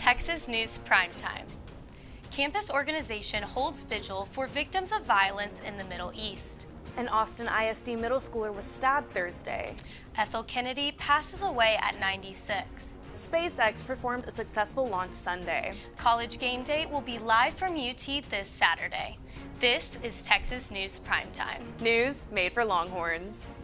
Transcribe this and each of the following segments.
Texas News Primetime. Campus organization holds vigil for victims of violence in the Middle East. An Austin ISD middle schooler was stabbed Thursday. Ethel Kennedy passes away at 96. SpaceX performed a successful launch Sunday. College game day will be live from UT this Saturday. This is Texas News Primetime. News made for Longhorns.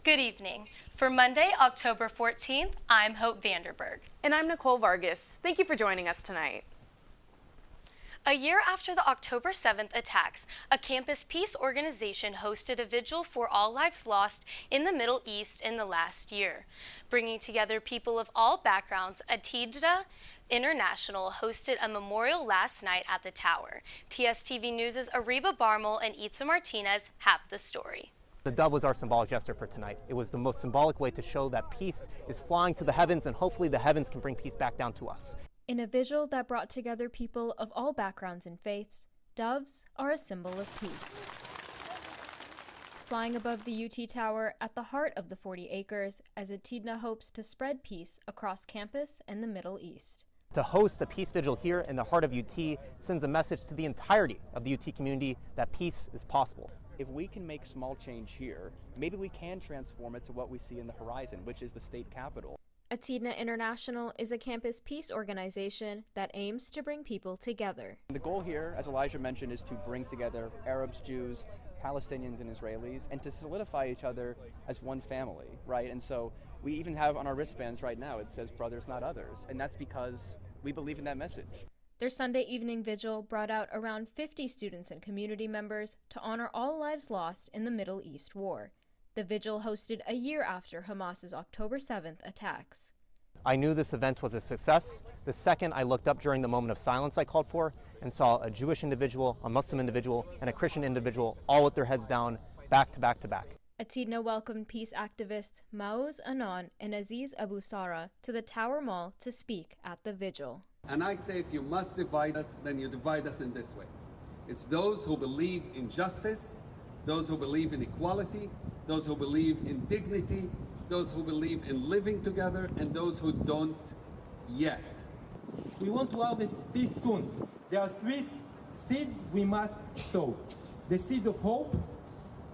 Good evening. For Monday, October 14th, I'm Hope Vanderburg. And I'm Nicole Vargas. Thank you for joining us tonight. A year after the October 7th attacks, a campus peace organization hosted a vigil for all lives lost in the Middle East in the last year. Bringing together people of all backgrounds, AISD International hosted a memorial last night at the Tower. TSTV News' Ariba Barmal and Itza Martinez have the story. The dove was our symbolic gesture for tonight. It was the most symbolic way to show that peace is flying to the heavens, and hopefully the heavens can bring peace back down to us. In a vigil that brought together people of all backgrounds and faiths, doves are a symbol of peace. Flying above the UT Tower at the heart of the 40 acres, as AISD hopes to spread peace across campus and the Middle East. To host a peace vigil here in the heart of UT sends a message to the entirety of the UT community that peace is possible. If we can make small change here, maybe we can transform it to what we see in the horizon, which is the state capitol. AISD International is a campus peace organization that aims to bring people together. The goal here, as Elijah mentioned, is to bring together Arabs, Jews, Palestinians, and Israelis, and to solidify each other as one family, right? And so we even have on our wristbands right now, it says brothers, not others, and that's because we believe in that message. Their Sunday evening vigil brought out around 50 students and community members to honor all lives lost in the Middle East war. The vigil hosted a year after Hamas's October 7th attacks. I knew this event was a success the second I looked up during the moment of silence I called for and saw a Jewish individual, a Muslim individual, and a Christian individual all with their heads down, back to back to back. AISD welcomed peace activists Maoz Anan and Aziz Abu Sara to the Tower Mall to speak at the vigil. And I say, if you must divide us, then you divide us in this way. It's those who believe in justice, those who believe in equality, those who believe in dignity, those who believe in living together, and those who don't yet. We want to harvest peace soon. There are three seeds we must sow. The seeds of hope,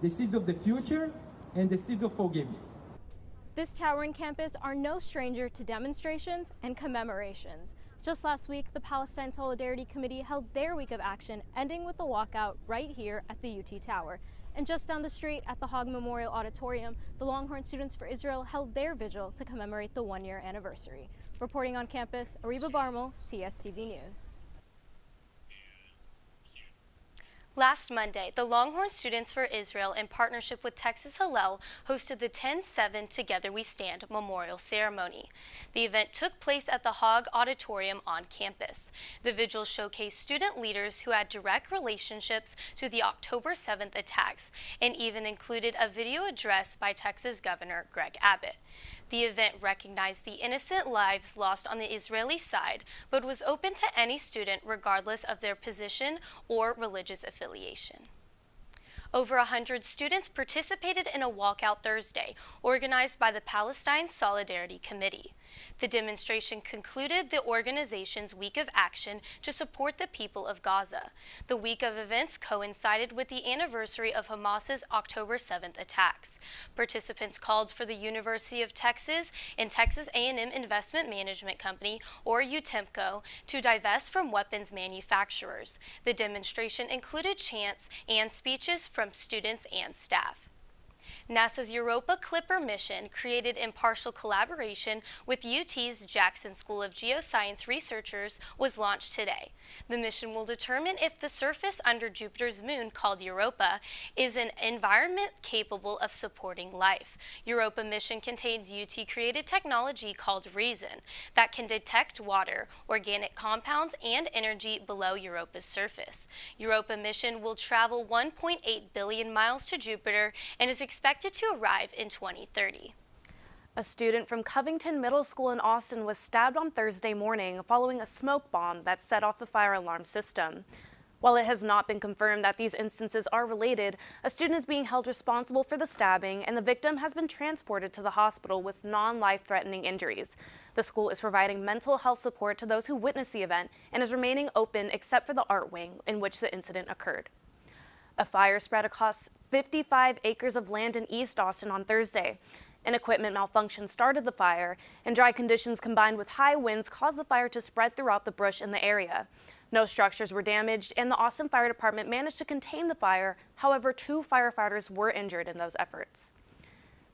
the seeds of the future, and the seeds of forgiveness. This towering campus are no stranger to demonstrations and commemorations. Just last week, the Palestine Solidarity Committee held their week of action, ending with a walkout right here at the UT Tower. And just down the street at the Hogg Memorial Auditorium, the Longhorns Students for Israel held their vigil to commemorate the one-year anniversary. Reporting on campus, Ariba Barmal, TSTV News. Last Monday, the Longhorns Students for Israel, in partnership with Texas Hillel, hosted the 10-7 Together We Stand memorial ceremony. The event took place at the Hogg Auditorium on campus. The vigil showcased student leaders who had direct relationships to the October 7th attacks and even included a video address by Texas Governor Greg Abbott. The event recognized the innocent lives lost on the Israeli side, but was open to any student regardless of their position or religious affiliation. Over 100 students participated in a walkout Thursday, organized by the Palestine Solidarity Committee. The demonstration concluded the organization's week of action to support the people of Gaza. The week of events coincided with the anniversary of Hamas's October 7th attacks. Participants called for the University of Texas and Texas A&M Investment Management Company, or UTEMCO, to divest from weapons manufacturers. The demonstration included chants and speeches from students and staff. NASA's Europa Clipper mission, created in partial collaboration with UT's Jackson School of Geoscience researchers, was launched today. The mission will determine if the surface under Jupiter's moon, called Europa, is an environment capable of supporting life. Europa mission contains UT-created technology called Reason that can detect water, organic compounds, and energy below Europa's surface. Europa mission will travel 1.8 billion miles to Jupiter and is expected to arrive in 2030. A student from Covington Middle School in Austin was stabbed on Thursday morning following a smoke bomb that set off the fire alarm system. While it has not been confirmed that these instances are related, a student is being held responsible for the stabbing, and the victim has been transported to the hospital with non-life-threatening injuries. The school is providing mental health support to those who witnessed the event and is remaining open except for the art wing in which the incident occurred. A fire spread across 55 acres of land in East Austin on Thursday. An equipment malfunction started the fire, and dry conditions combined with high winds caused the fire to spread throughout the brush in the area. No structures were damaged, and the Austin Fire Department managed to contain the fire. However, 2 firefighters were injured in those efforts.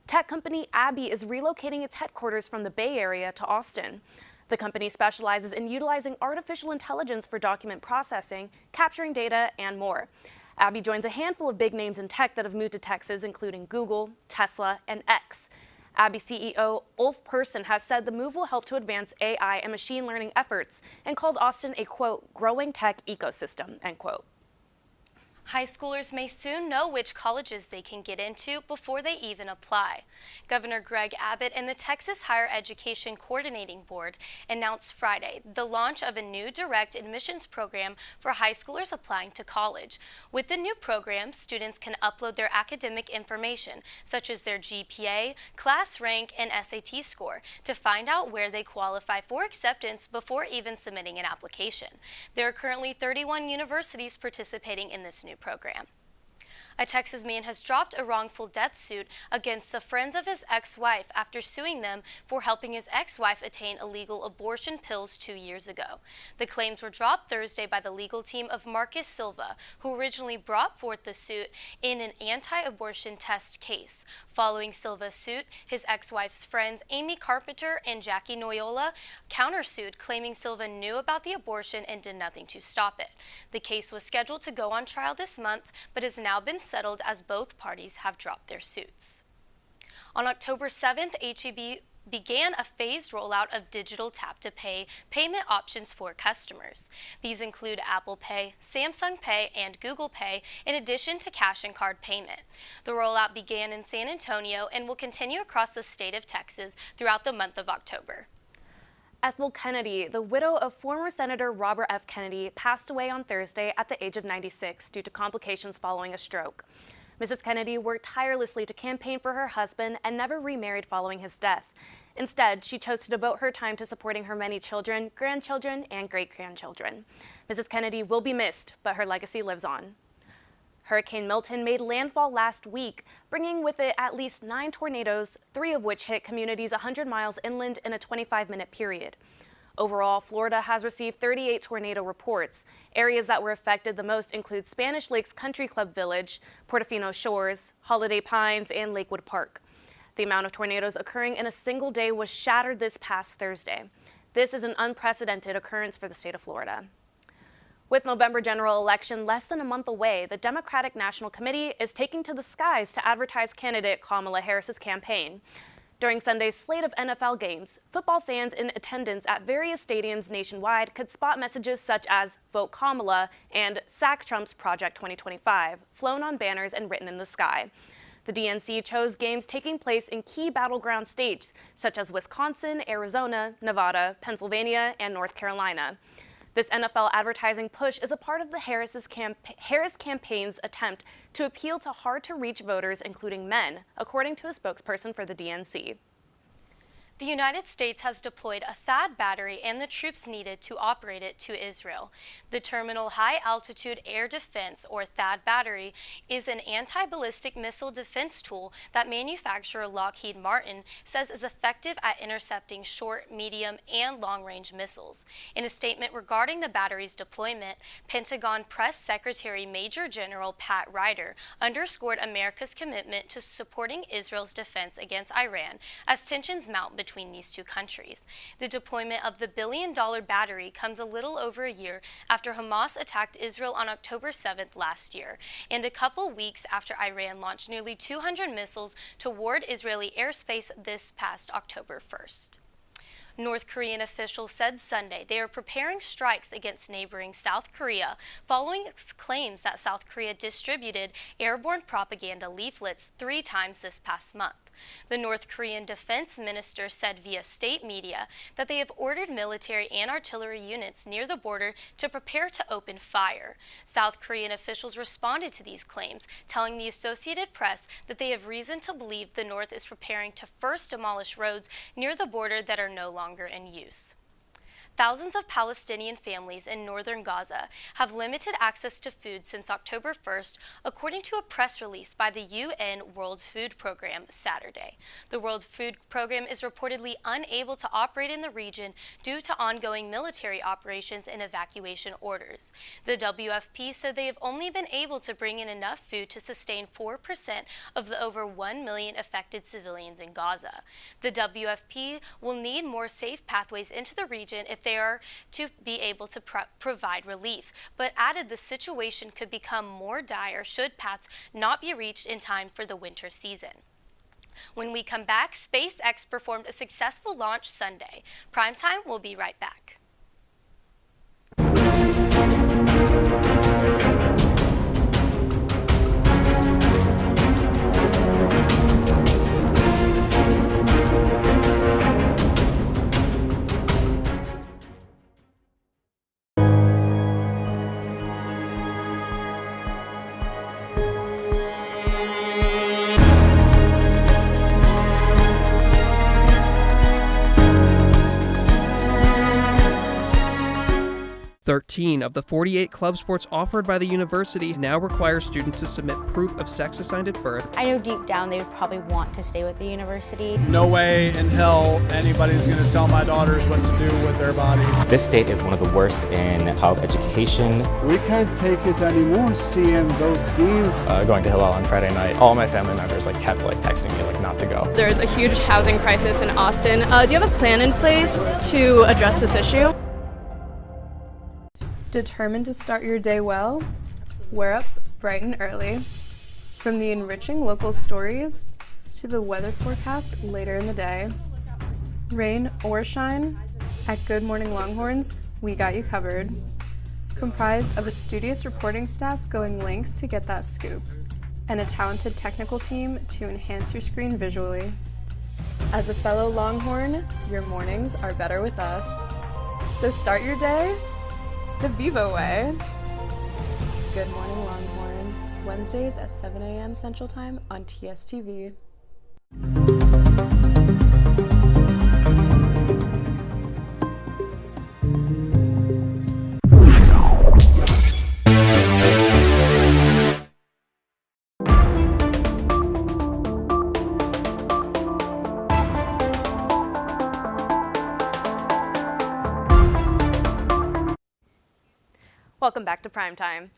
Tech company Abby is relocating its headquarters from the Bay Area to Austin. The company specializes in utilizing artificial intelligence for document processing, capturing data, and more. Abby joins a handful of big names in tech that have moved to Texas, including Google, Tesla, and X. Abby CEO Ulf Persson has said the move will help to advance AI and machine learning efforts and called Austin a, quote, growing tech ecosystem, end quote. High schoolers may soon know which colleges they can get into before they even apply. Governor Greg Abbott and the Texas Higher Education Coordinating Board announced Friday the launch of a new direct admissions program for high schoolers applying to college. With the new program, students can upload their academic information, such as their GPA, class rank, and SAT score, to find out where they qualify for acceptance before even submitting an application. There are currently 31 universities participating in this new program. A Texas man has dropped a wrongful death suit against the friends of his ex-wife after suing them for helping his ex-wife attain illegal abortion pills 2 years ago. The claims were dropped Thursday by the legal team of Marcus Silva, who originally brought forth the suit in an anti-abortion test case. Following Silva's suit, his ex-wife's friends Amy Carpenter and Jackie Noyola countersued, claiming Silva knew about the abortion and did nothing to stop it. The case was scheduled to go on trial this month, but has now been settled as both parties have dropped their suits. On October 7th, HEB began a phased rollout of digital tap-to-pay payment options for customers. These include Apple Pay, Samsung Pay, and Google Pay, in addition to cash and card payment. The rollout began in San Antonio and will continue across the state of Texas throughout the month of October. Ethel Kennedy, the widow of former Senator Robert F. Kennedy, passed away on Thursday at the age of 96 due to complications following a stroke. Mrs. Kennedy worked tirelessly to campaign for her husband and never remarried following his death. Instead, she chose to devote her time to supporting her many children, grandchildren, and great-grandchildren. Mrs. Kennedy will be missed, but her legacy lives on. Hurricane Milton made landfall last week, bringing with it at least 9 tornadoes, 3 of which hit communities 100 miles inland in a 25-minute period. Overall, Florida has received 38 tornado reports. Areas that were affected the most include Spanish Lakes Country Club Village, Portofino Shores, Holiday Pines, and Lakewood Park. The amount of tornadoes occurring in a single day was shattered this past Thursday. This is an unprecedented occurrence for the state of Florida. With November general election less than a month away, the Democratic National Committee is taking to the skies to advertise candidate Kamala Harris's campaign. During Sunday's slate of NFL games, football fans in attendance at various stadiums nationwide could spot messages such as "Vote Kamala" and "Sack Trump's Project 2025" flown on banners and written in the sky. The DNC chose games taking place in key battleground states such as Wisconsin, Arizona, Nevada, Pennsylvania, and North Carolina. This NFL advertising push is a part of the Harris campaign's attempt to appeal to hard-to-reach voters, including men, according to a spokesperson for the DNC. The United States has deployed a THAAD battery and the troops needed to operate it to Israel. The Terminal High Altitude Air Defense, or THAAD battery, is an anti-ballistic missile defense tool that manufacturer Lockheed Martin says is effective at intercepting short, medium, and long-range missiles. In a statement regarding the battery's deployment, Pentagon Press Secretary Major General Pat Ryder underscored America's commitment to supporting Israel's defense against Iran as tensions mount between these two countries. The deployment of the billion-dollar battery comes a little over a year after Hamas attacked Israel on October 7th last year, and a couple weeks after Iran launched nearly 200 missiles toward Israeli airspace this past October 1st. North Korean officials said Sunday they are preparing strikes against neighboring South Korea following its claims that South Korea distributed airborne propaganda leaflets 3 times this past month. The North Korean defense minister said via state media that they have ordered military and artillery units near the border to prepare to open fire. South Korean officials responded to these claims, telling the Associated Press that they have reason to believe the North is preparing to first demolish roads near the border that are no longer in use. Thousands of Palestinian families in northern Gaza have limited access to food since October 1st, according to a press release by the UN World Food Program Saturday. The World Food Program is reportedly unable to operate in the region due to ongoing military operations and evacuation orders. The WFP said they have only been able to bring in enough food to sustain 4% of the over 1 million affected civilians in Gaza. The WFP will need more safe pathways into the region if they are to be able to provide relief, but added the situation could become more dire should paths not be reached in time for the winter season. When we come back, SpaceX performed a successful launch Sunday. Primetime will be right back. Thirteen of the 48 club sports offered by the university now require students to submit proof of sex assigned at birth. I know deep down they would probably want to stay with the university. No way in hell anybody's going to tell my daughters what to do with their bodies. This state is one of the worst in child education. We can't take it anymore, seeing those scenes. Going to Hillel on Friday night, all my family members kept texting me not to go. There's a huge housing crisis in Austin. Do you have a plan in place to address this issue? Determined to start your day well? We're up bright and early. From the enriching local stories to the weather forecast later in the day. Rain or shine, at Good Morning Longhorns, we got you covered. Comprised of a studious reporting staff going lengths to get that scoop, and a talented technical team to enhance your screen visually. As a fellow Longhorn, your mornings are better with us. So start your day the Vivo way. Good Morning Longhorns, Wednesdays at 7 a.m. Central Time on TSTV. Welcome back to Primetime.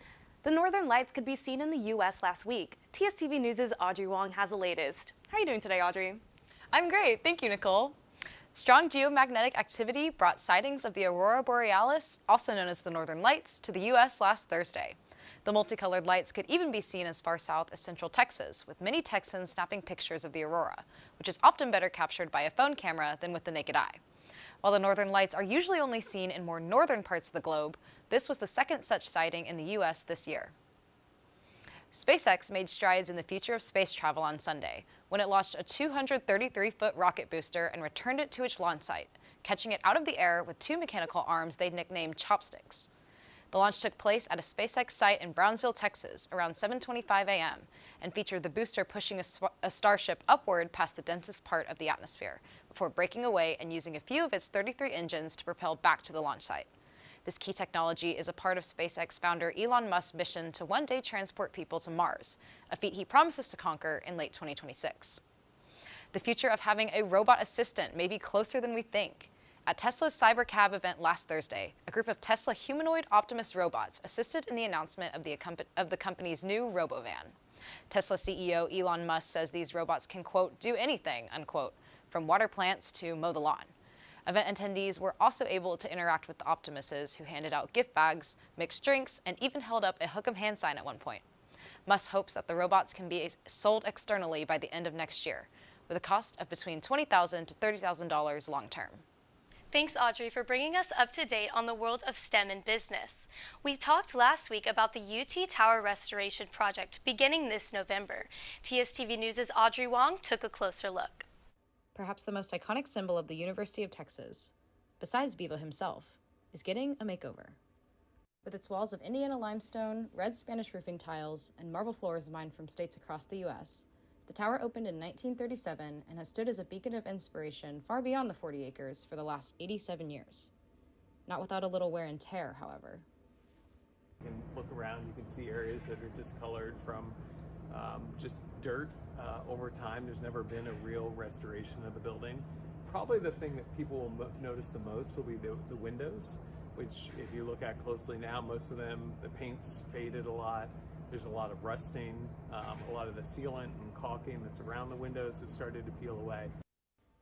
The Northern Lights could be seen in the U.S. last week. TSTV News' Audrey Wong has the latest. How are you doing today, Audrey? I'm great, thank you, Nicole. Strong geomagnetic activity brought sightings of the Aurora Borealis, also known as the Northern Lights, to the U.S. last Thursday. The multicolored lights could even be seen as far south as central Texas, with many Texans snapping pictures of the aurora, which is often better captured by a phone camera than with the naked eye. While the Northern Lights are usually only seen in more northern parts of the globe, this was the second such sighting in the U.S. this year. SpaceX made strides in the future of space travel on Sunday when it launched a 233-foot rocket booster and returned it to its launch site, catching it out of the air with 2 mechanical arms they nicknamed chopsticks. The launch took place at a SpaceX site in Brownsville, Texas, around 7:25 a.m. and featured the booster pushing a Starship upward past the densest part of the atmosphere before breaking away and using a few of its 33 engines to propel back to the launch site. This key technology is a part of SpaceX founder Elon Musk's mission to one day transport people to Mars, a feat he promises to conquer in late 2026. The future of having a robot assistant may be closer than we think. At Tesla's Cybercab event last Thursday, a group of Tesla humanoid Optimus robots assisted in the announcement of the company's new Robovan. Tesla CEO Elon Musk says these robots can, quote, do anything, unquote, from water plants to mow the lawn. Event attendees were also able to interact with the Optimuses, who handed out gift bags, mixed drinks, and even held up a hook 'em hand sign at one point. Musk hopes that the robots can be sold externally by the end of next year, with a cost of between $20,000 to $30,000 long term. Thanks, Audrey, for bringing us up to date on the world of STEM and business. We talked last week about the UT Tower Restoration Project beginning this November. TSTV News' Audrey Wong took a closer look. Perhaps the most iconic symbol of the University of Texas, besides Bevo himself, is getting a makeover. With its walls of Indiana limestone, red Spanish roofing tiles, and marble floors mined from states across the U.S., the tower opened in 1937 and has stood as a beacon of inspiration far beyond the 40 acres for the last 87 years. Not without a little wear and tear, however. You can look around, you can see areas that are discolored from just dirt over time. There's never been a real restoration of the building. Probably the thing that people will notice the most will be the windows, which if you look at closely now, most of them, the paint's faded a lot. There's a lot of rusting, a lot of the sealant and caulking that's around the windows has started to peel away.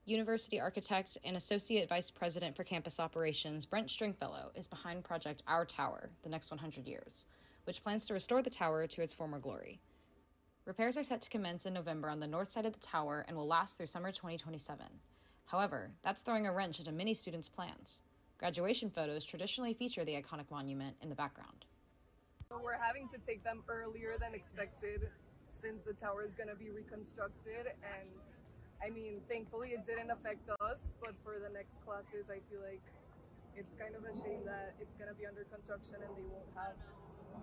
University architect and Associate Vice President for Campus Operations Brent Stringfellow is behind Project Our Tower, the next 100 years, which plans to restore the tower to its former glory. Repairs are set to commence in November on the north side of the tower and will last through summer 2027. However, that's throwing a wrench into many students' plans. Graduation photos traditionally feature the iconic monument in the background. We're having to take them earlier than expected since the tower is going to be reconstructed, and I mean, thankfully it didn't affect us, but for the next classes I feel like it's kind of a shame that it's going to be under construction and they won't have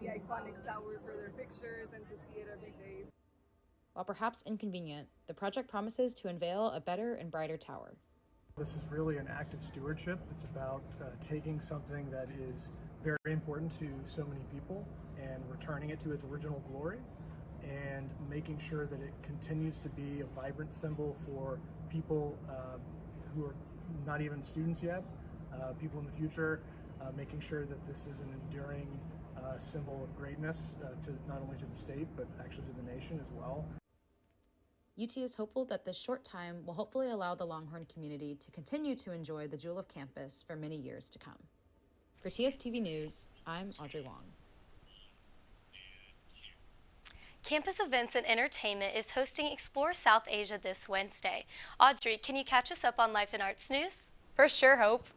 the iconic tower for their pictures and to see it every day. While perhaps inconvenient, the project promises to unveil a better and brighter tower. This is really an act of stewardship. It's about taking something that is very important to so many people and returning it to its original glory and making sure that it continues to be a vibrant symbol for people who are not even students yet, people in the future, making sure that this is an enduring symbol of greatness to not only to the state but actually to the nation as well. UT is hopeful that this short time will hopefully allow the Longhorn community to continue to enjoy the jewel of campus for many years to come. For TSTV News, I'm Audrey Wong. Campus Events and Entertainment is hosting Explore South Asia this Wednesday. Audrey, can you catch us up on life and arts news? For sure, Hope.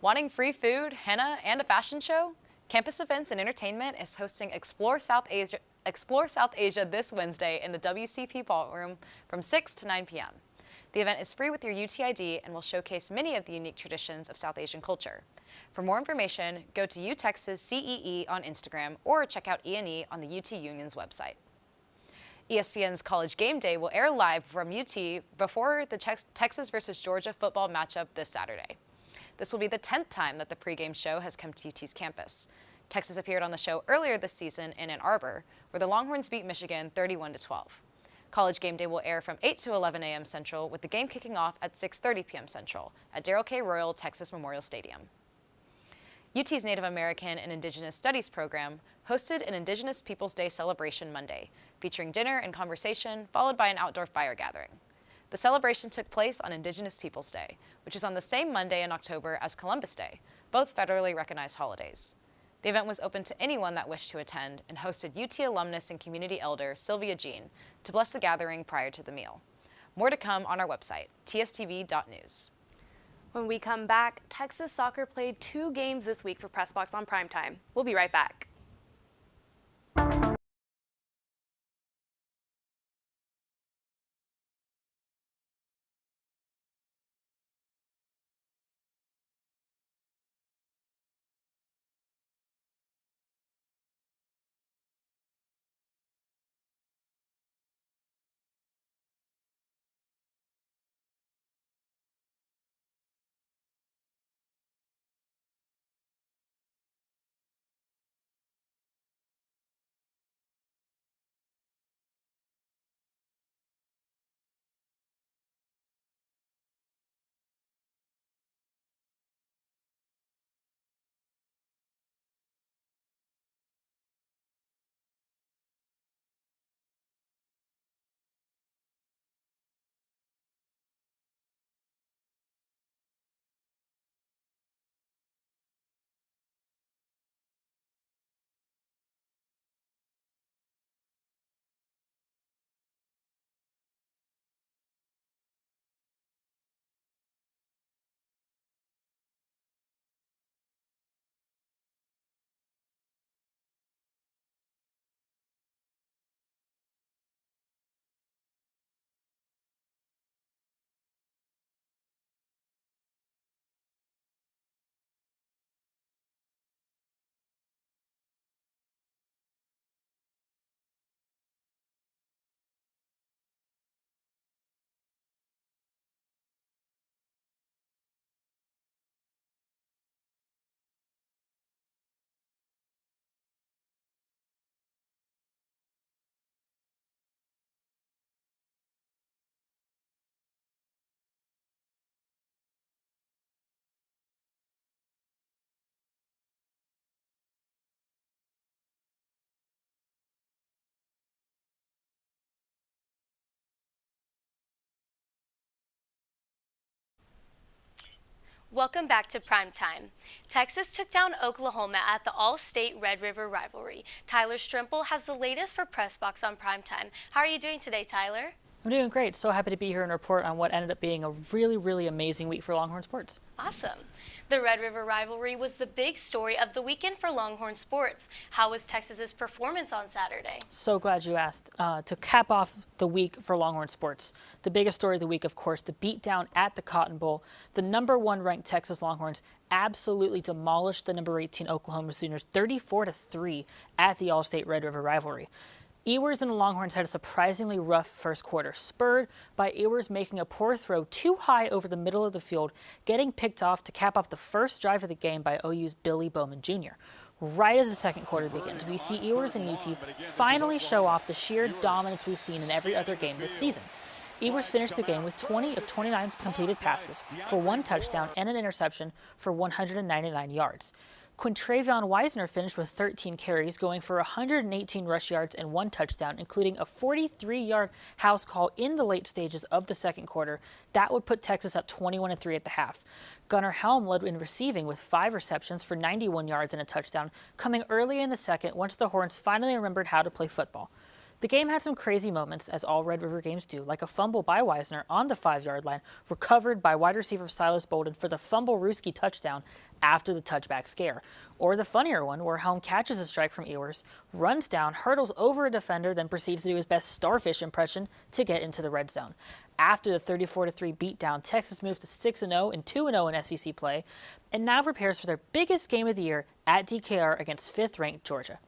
Wanting free food, henna, and a fashion show? Campus Events and Entertainment is hosting Explore South Asia this Wednesday in the WCP Ballroom from 6 to 9 p.m. The event is free with your UT ID and will showcase many of the unique traditions of South Asian culture. For more information, go to UTexasCEE on Instagram or check out E&E on the UT Union's website. ESPN's College Game Day will air live from UT before the Texas versus Georgia football matchup this Saturday. This will be the 10th time that the pregame show has come to UT's campus. Texas appeared on the show earlier this season in Ann Arbor, where the Longhorns beat Michigan 31-12. College Game Day will air from 8 to 11 a.m. Central, with the game kicking off at 6:30 p.m. Central at Darrell K. Royal Texas Memorial Stadium. UT's Native American and Indigenous Studies program hosted an Indigenous Peoples Day celebration Monday, featuring dinner and conversation, followed by an outdoor fire gathering. The celebration took place on Indigenous Peoples Day, which is on the same Monday in October as Columbus Day, both federally recognized holidays. The event was open to anyone that wished to attend and hosted UT alumnus and community elder Sylvia Jean to bless the gathering prior to the meal. More to come on our website, tstv.news. When we come back, Texas soccer played 2 games this week for Press Box on Primetime. We'll be right back. Welcome back to Primetime. Texas took down Oklahoma at the All-State Red River rivalry. Tyler Strimple has the latest for Press Box on Primetime. How are you doing today, Tyler? I'm doing great. So happy to be here and report on what ended up being a really amazing week for Longhorn sports. Awesome. The Red River rivalry was the big story of the weekend for Longhorn sports. How was Texas's performance on Saturday? So glad you asked. To cap off the week for Longhorn sports, the biggest story of the week, of course, the beatdown at the Cotton Bowl. The #1 ranked Texas Longhorns absolutely demolished the #18 Oklahoma Sooners 34-3 at the All-State Red River rivalry. Ewers and the Longhorns had a surprisingly rough first quarter, spurred by Ewers making a poor throw too high over the middle of the field, getting picked off to cap off the first drive of the game by OU's Billy Bowman Jr. Right as the second quarter begins, we see Ewers and UT finally show off the sheer dominance we've seen in every other game this season. Ewers finished the game with 20 of 29 completed passes for 1 touchdown and an interception for 199 yards. Quintravion Wisner finished with 13 carries, going for 118 rush yards and 1 touchdown, including a 43-yard house call in the late stages of the second quarter. That would put Texas up 21-3 at the half. Gunnar Helm led in receiving with 5 receptions for 91 yards and a touchdown, coming early in the second once the Horns finally remembered how to play football. The game had some crazy moments, as all Red River games do, like a fumble by Wisner on the 5-yard line, recovered by wide receiver Silas Bolden for the fumble-Ruski touchdown after the touchback scare. Or the funnier one, where Helm catches a strike from Ewers, runs down, hurdles over a defender, then proceeds to do his best starfish impression to get into the red zone. After the 34-3 beatdown, Texas moves to 6-0 and 2-0 in SEC play, and now prepares for their biggest game of the year at DKR against 5th-ranked Georgia.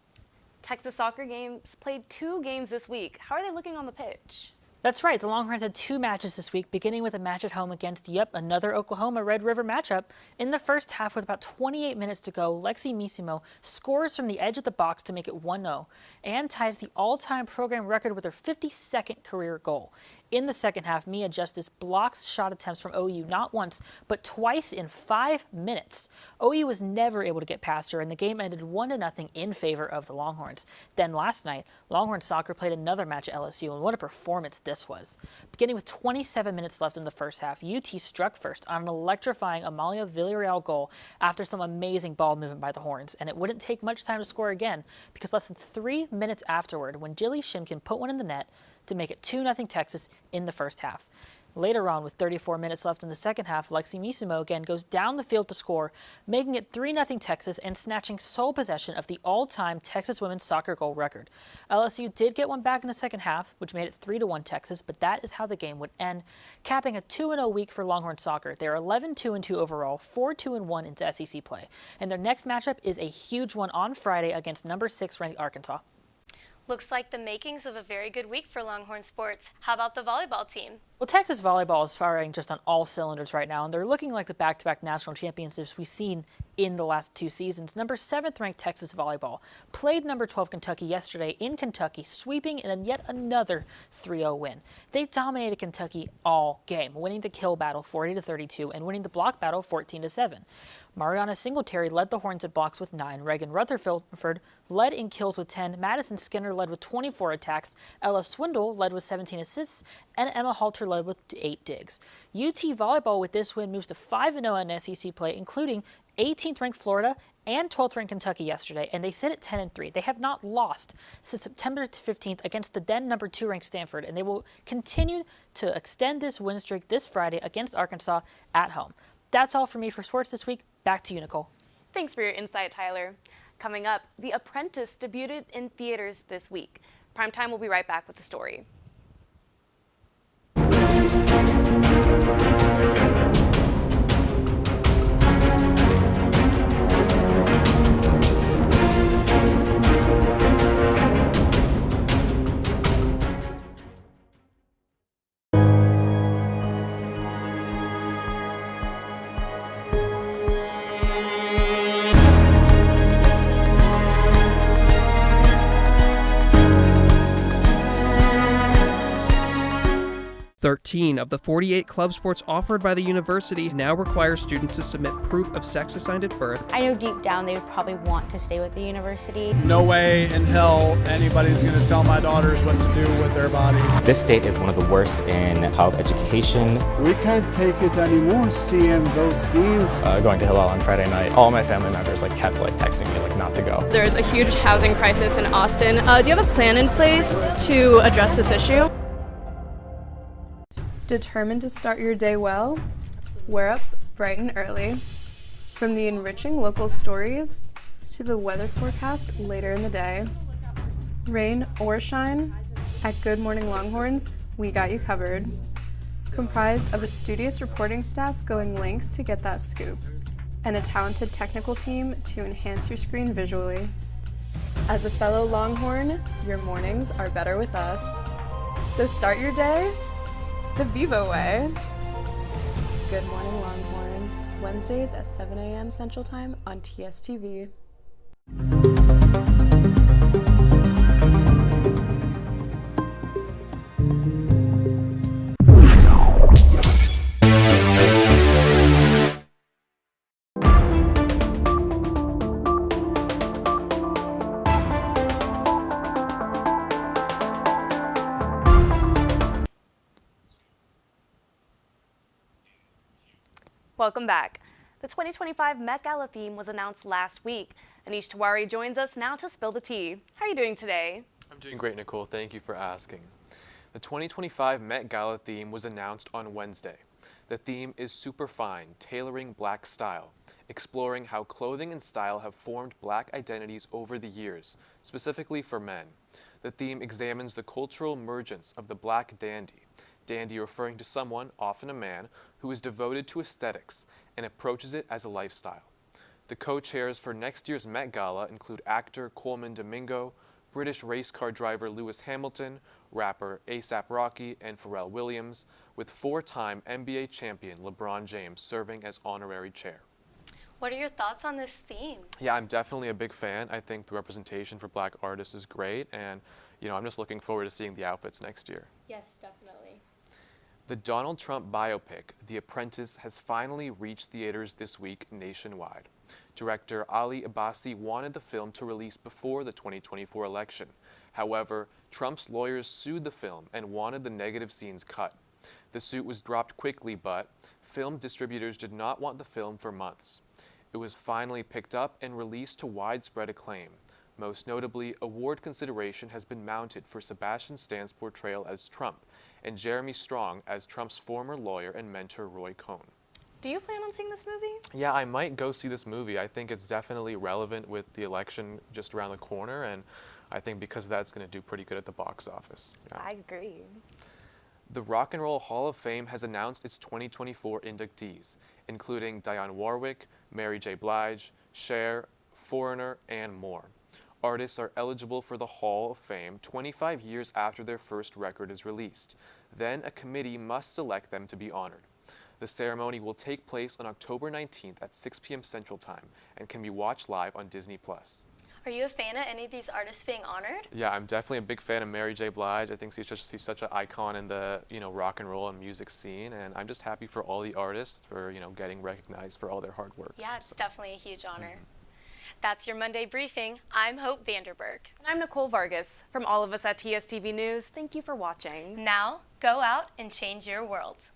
Texas soccer games played 2 games this week. How are they looking on the pitch? That's right. The Longhorns had 2 matches this week, beginning with a match at home against, another Oklahoma Red River matchup. In the first half, with about 28 minutes to go, Lexi Misimo scores from the edge of the box to make it 1-0 and ties the all-time program record with her 52nd career goal. In the second half, Mia Justice blocks shot attempts from OU not once, but twice in 5 minutes. OU was never able to get past her, and the game ended 1-0 in favor of the Longhorns. Then last night, Longhorn soccer played another match at LSU, and what a performance this was. Beginning with 27 minutes left in the first half, UT struck first on an electrifying Amalia Villarreal goal after some amazing ball movement by the Horns, and it wouldn't take much time to score again, because less than 3 minutes afterward, when Jilly Shimkin put one in the net, to make it 2-0 Texas in the first half. Later on, with 34 minutes left in the second half, Lexi Misimo again goes down the field to score, making it 3-0 Texas and snatching sole possession of the all-time Texas women's soccer goal record. LSU did get one back in the second half, which made it 3-1 Texas, but that is how the game would end, capping a 2-0 week for Longhorn soccer. They are 11-2-2 overall, 4-2-1 into SEC play, and their next matchup is a huge one on Friday against number 6 ranked Arkansas. Looks like the makings of a very good week for Longhorn sports. How about the volleyball team? Well, Texas volleyball is firing just on all cylinders right now, and they're looking like the back-to-back national championships we've seen in the last 2 seasons. Number 7th ranked Texas volleyball played number 12 Kentucky yesterday in Kentucky, sweeping in yet another 3-0 win. They dominated Kentucky all game, winning the kill battle 40-32 and winning the block battle 14-7. Mariana Singletary led the Horns at blocks with 9. Reagan Rutherford led in kills with 10. Madison Skinner led with 24 attacks. Ella Swindle led with 17 assists. And Emma Halter led with 8 digs. UT volleyball with this win moves to 5-0 in SEC play, including 18th ranked Florida and 12th ranked Kentucky yesterday, and they sit at 10-3. They have not lost since September 15th against the then number 2 ranked Stanford, and they will continue to extend this win streak this Friday against Arkansas at home. That's all for me for sports this week. Back to you, Nicole. Thanks for your insight, Tyler. Coming up, The Apprentice debuted in theaters this week. Primetime will be right back with the story. 13 of the 48 club sports offered by the university now require students to submit proof of sex assigned at birth. I know deep down they would probably want to stay with the university. No way in hell anybody's going to tell my daughters what to do with their bodies. This state is one of the worst in child education. We can't take it anymore seeing those scenes. Going to Hillel on Friday night, all my family members kept texting me not to go. There's a huge housing crisis in Austin. Do you have a plan in place to address this issue? Determined to start your day well? We're up bright and early. From the enriching local stories to the weather forecast later in the day. Rain or shine, at Good Morning Longhorns, we got you covered. Comprised of a studious reporting staff going lengths to get that scoop, and a talented technical team to enhance your screen visually. As a fellow Longhorn, your mornings are better with us. So start your day the Vivo way. Good Morning Longhorns, Wednesdays at 7 a.m. Central Time on TSTV. Welcome back. The 2025 Met Gala theme was announced last week. Anish Tiwari joins us now to spill the tea. How are you doing today? I'm doing great, Nicole. Thank you for asking. The 2025 Met Gala theme was announced on Wednesday. The theme is super fine, tailoring Black style, exploring how clothing and style have formed Black identities over the years, specifically for men. The theme examines the cultural emergence of the Black dandy. Dandy referring to someone, often a man, who is devoted to aesthetics and approaches it as a lifestyle. The co-chairs for next year's Met Gala include actor Coleman Domingo, British race car driver Lewis Hamilton, rapper A$AP Rocky, and Pharrell Williams, with four-time NBA champion LeBron James serving as honorary chair. What are your thoughts on this theme? Yeah, I'm definitely a big fan. I think the representation for Black artists is great, and I'm just looking forward to seeing the outfits next year. Yes, definitely. The Donald Trump biopic, The Apprentice, has finally reached theaters this week nationwide. Director Ali Abbasi wanted the film to release before the 2024 election. However, Trump's lawyers sued the film and wanted the negative scenes cut. The suit was dropped quickly, but film distributors did not want the film for months. It was finally picked up and released to widespread acclaim. Most notably, award consideration has been mounted for Sebastian Stan's portrayal as Trump, and Jeremy Strong as Trump's former lawyer and mentor Roy Cohn. Do you plan on seeing this movie? Yeah, I might go see this movie. I think it's definitely relevant with the election just around the corner, and I think because of that, it's going to do pretty good at the box office. Yeah. I agree. The Rock and Roll Hall of Fame has announced its 2024 inductees, including Dionne Warwick, Mary J. Blige, Cher, Foreigner, and more. Artists are eligible for the Hall of Fame 25 years after their first record is released. Then a committee must select them to be honored. The ceremony will take place on October 19th at 6 p.m. Central Time and can be watched live on Disney+. Are you a fan of any of these artists being honored? Yeah, I'm definitely a big fan of Mary J. Blige. I think she's such an icon in the rock and roll and music scene, and I'm just happy for all the artists for getting recognized for all their hard work. Yeah, it's definitely a huge honor. That's your Monday briefing. I'm Hope Vanderburg. And I'm Nicole Vargas. From all of us at TSTV News, thank you for watching. Now, go out and change your world.